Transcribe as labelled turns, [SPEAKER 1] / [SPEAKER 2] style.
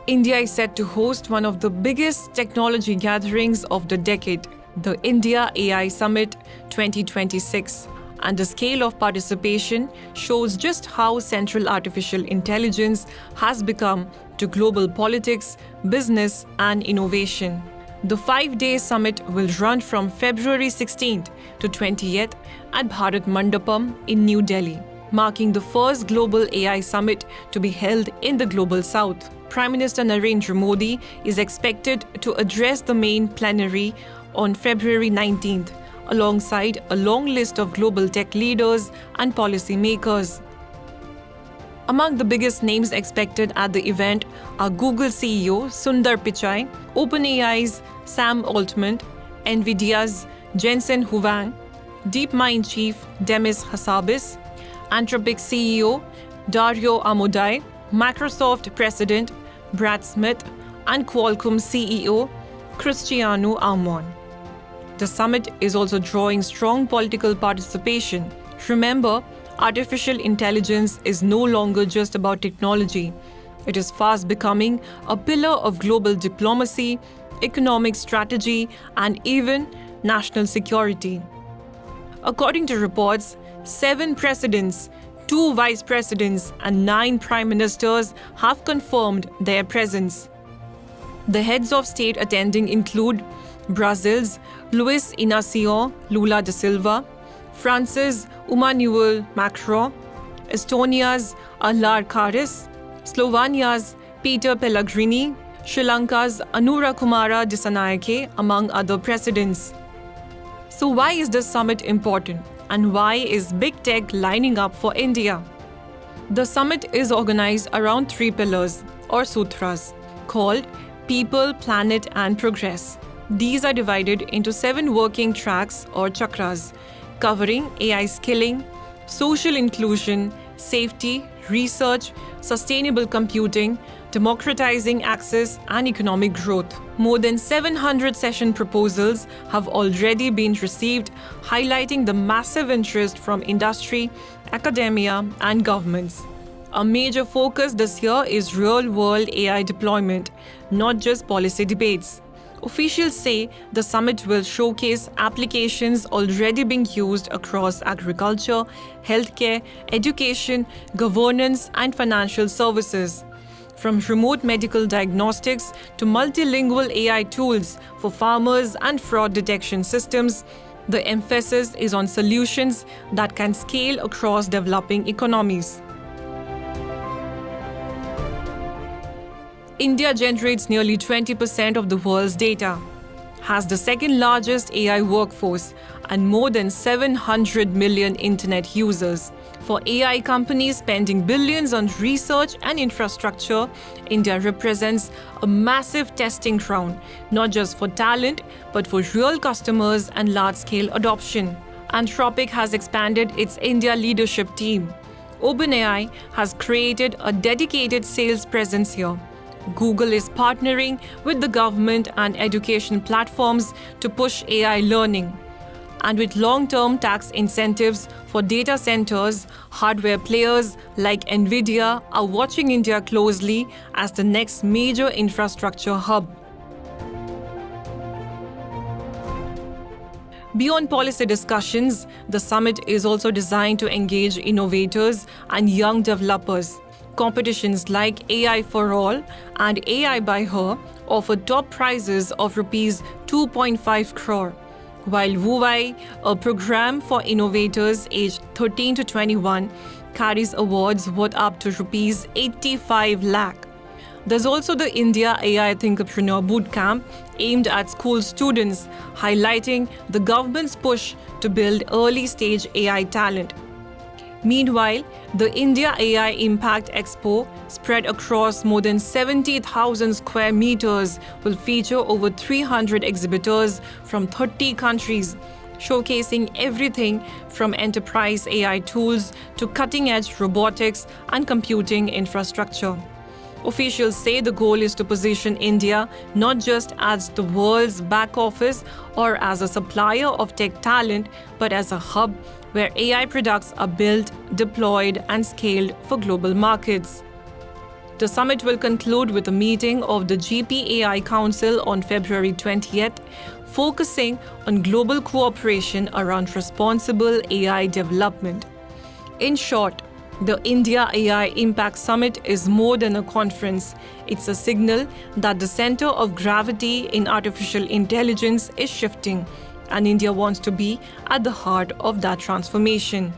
[SPEAKER 1] India is set to host one of the biggest technology gatherings of the decade, the India AI Summit 2026. And the scale of participation shows just how central artificial intelligence has become to global politics, business, and innovation. The 5-day summit will run from February 16th to 20th at Bharat Mandapam in New Delhi, marking the first global AI summit to be held in the Global South. Prime Minister Narendra Modi is expected to address the main plenary on February 19th, alongside a long list of global tech leaders and policymakers. Among the biggest names expected at the event are Google CEO Sundar Pichai, OpenAI's Sam Altman, NVIDIA's Jensen Huang, DeepMind chief Demis Hassabis, Anthropic CEO Dario Amodei, Microsoft President Brad Smith, and Qualcomm CEO Cristiano Amon. The summit is also drawing strong political participation. Remember, artificial intelligence is no longer just about technology. It is fast becoming a pillar of global diplomacy, economic strategy, and even national security. According to reports, 7 presidents, 2 vice presidents, and 9 prime ministers have confirmed their presence. The heads of state attending include Brazil's Luiz Inácio Lula da Silva, France's Emmanuel Macron, Estonia's Allar Karis, Slovenia's Peter Pellegrini, Sri Lanka's Anura Kumara Dissanayake, among other presidents. So why is this summit important, and why is big tech lining up for India? The summit is organized around 3 pillars, or sutras, called People, Planet, and Progress. These are divided into 7 working tracks or chakras, covering AI skilling, social inclusion, safety, research, sustainable computing, democratizing access, and economic growth. More than 700 session proposals have already been received, highlighting the massive interest from industry, academia, and governments. A major focus this year is real-world AI deployment, not just policy debates. Officials say the summit will showcase applications already being used across agriculture, healthcare, education, governance, and financial services. From remote medical diagnostics to multilingual AI tools for farmers and fraud detection systems, the emphasis is on solutions that can scale across developing economies. India generates nearly 20% of the world's data, has the second largest AI workforce, and more than 700 million internet users. For AI companies spending billions on research and infrastructure, India represents a massive testing ground, not just for talent, but for real customers and large-scale adoption. Anthropic has expanded its India leadership team. OpenAI has created a dedicated sales presence here. Google is partnering with the government and education platforms to push AI learning. And with long-term tax incentives for data centers, hardware players like NVIDIA are watching India closely as the next major infrastructure hub. Beyond policy discussions, the summit is also designed to engage innovators and young developers. Competitions like AI for All and AI by Her offer top prizes of Rs 2.5 crore, while WuWai, a program for innovators aged 13 to 21, carries awards worth up to Rs 85 lakh. There's also the India AI Thinkpreneur Bootcamp aimed at school students, highlighting the government's push to build early-stage AI talent. Meanwhile, the India AI Impact Expo, spread across more than 70,000 square meters, will feature over 300 exhibitors from 30 countries, showcasing everything from enterprise AI tools to cutting-edge robotics and computing infrastructure. Officials say the goal is to position India not just as the world's back office or as a supplier of tech talent, but as a hub where AI products are built, deployed, and scaled for global markets. The summit will conclude with a meeting of the GPAI Council on February 20th, focusing on global cooperation around responsible AI development. In short, the India AI Impact Summit is more than a conference. It's a signal that the center of gravity in artificial intelligence is shifting, and India wants to be at the heart of that transformation.